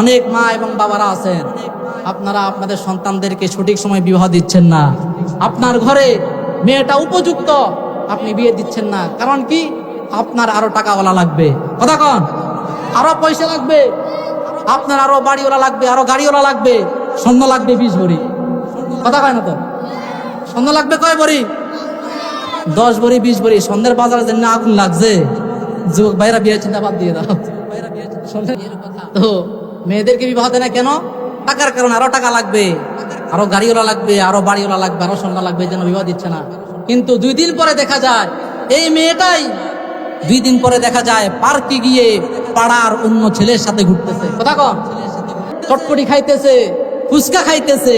অনেক মা এবং বাবারা আছেন, আপনারা আপনাদের সন্তানদেরকে সঠিক সময় বিবাহ দিচ্ছেন না। আপনার ঘরে মেয়েটা উপযুক্ত, আপনি বিয়ে দিচ্ছেন না। কারণ কি? আপনার আরো টাকাওয়ালা লাগবে, কথা কন, আরো পয়সা লাগবে, আপনার আরো বাড়িওয়ালা লাগবে, আরো গাড়িওয়ালা লাগবে, স্বর্ণ লাগবে 20 ভরি, কথা কয় না তো? স্বর্ণ লাগবে কয় ভরি? 10 ভরি 20 ভরি। স্বর্ণের বাজারে জন্য আগুন লাগছে। যুবক ভাইরা বিয়ে চিন্তা বাদ দিয়ে দাও। তো মেয়েদেরকে বিবাহ দেয় না কেন? টাকার কারণে। আরো টাকা লাগবে, আরো গাড়িওয়ালা লাগবে, আরো বাড়িওয়ালা লাগবে, আরো স্বর্ণ লাগবে, এই জন্য বিবাহ দিচ্ছে না। কিন্তু 2 দিন পরে দেখা যায় এই মেয়েটাই 2 দিন পরে দেখা যায় পার্কে গিয়ে পাড়ার অন্য ছেলের সাথে ঘুরতেছে, কথা কন, চটপটি খাইতেছে, ফুচকা খাইতেছে।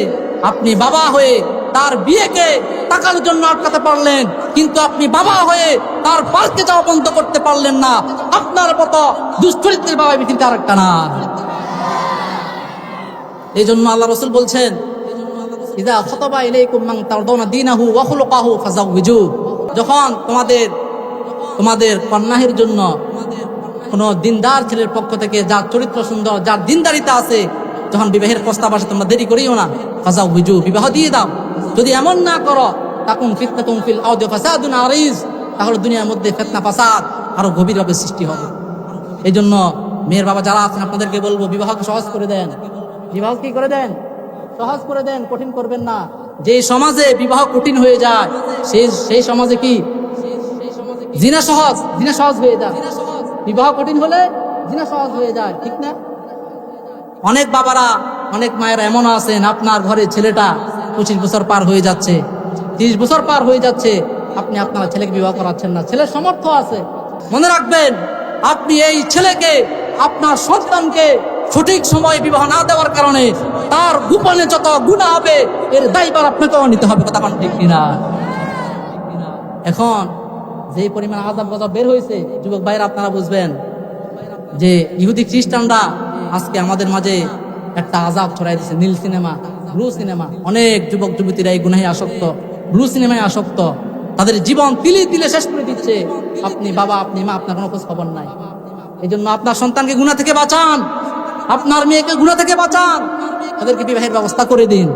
আপনি বাবা হয়ে তার বিয়েকে টাকার জন্য আটকাতে পারলেন, কিন্তু আপনি বাবা হয়ে তার পার্কে যাওয়া বন্ধ করতে পারলেন না। আপনার মতো দুশ্চরিত্রের বাবা পৃথিবীতে আরেকটা না। এই জন্য আল্লাহ রাসূল বলছেন, ইযা খাতাবা ইলাইকুম মান তারদাউনা দীনাহু ওয়া খুলুকাহু ফাযাওবিজু। যখন তোমাদের কন্যাহের জন্য কোন দিনদার ছেলের পক্ষ থেকে, যার চরিত্র সুন্দর, যার দিনদারিতা আছে, যখন বিবাহের প্রস্তাব আসে তোমরা দেরি করিও না, ফাযাওবিজু, বিবাহ দিয়ে দাও। যদি এমন না করো, তাকুন ফিতনাতুন ফিল আরদি ওয়া ফাসাদুন আরিজ, তাহলে দুনিয়ার মধ্যে ফিতনা ফাসাদ আরো গভীরভাবে সৃষ্টি হবে। এই জন্য মেয়ের বাবা যারা আছেন আপনাদেরকে বলবো, বিবাহকে সহজ করে দেন। বিবাহ কি করে দেন? সহজ করে দেন, কঠিন করবেন না। যে সমাজে বিবাহ কঠিন হয়ে যায়, সেই সমাজে কি জিনা সহজ হয়ে যায়। বিবাহ কঠিন হলে জিনা সহজ হয়ে যায়, ঠিক না? অনেক বাবারা, অনেক মায়েরা এমন আছেন, আপনার ঘরে ছেলেটা 25 বছর পার হয়ে যাচ্ছে, 30 বছর পার হয়ে যাচ্ছে, আপনি আপনার ছেলেকে বিবাহ করাচ্ছেন না। ছেলের সামর্থ্য আছে, মনে রাখবেন, আপনি এই ছেলেকে, আপনার সন্তানকে সঠিক সময়ে বিবাহ না দেওয়ার কারণে তার গোপনে যত গুনাহ হবে, এর দায়ভার আপনাকেও নিতে হবে, কথা ঠিক কিনা? এখন যে পরিমাণ আযাব গজব বের হয়েছে, যুবক ভাইরা আপনারা বুঝবেন যে ইহুদি খ্রিস্টানরা আজকে আমাদের মাঝে একটা আযাব ছড়াই দিচ্ছে। নীল সিনেমা, ব্লু সিনেমা, অনেক যুবক যুবতীরা এই গুনাহে আসক্ত, ব্লু সিনেমায় আসক্ত, তাদের জীবন তিলে তিলে শেষ করে দিচ্ছে। আপনি বাবা, আপনি মা, আপনার কোনো খোঁজ খবর নাই। এই জন্য আপনার সন্তানকে গুনাহ থেকে বাঁচান, আপনার মেয়েকে গুনাহ থেকে বাঁচান, তাদেরকে বিবাহের ব্যবস্থা করে দিন।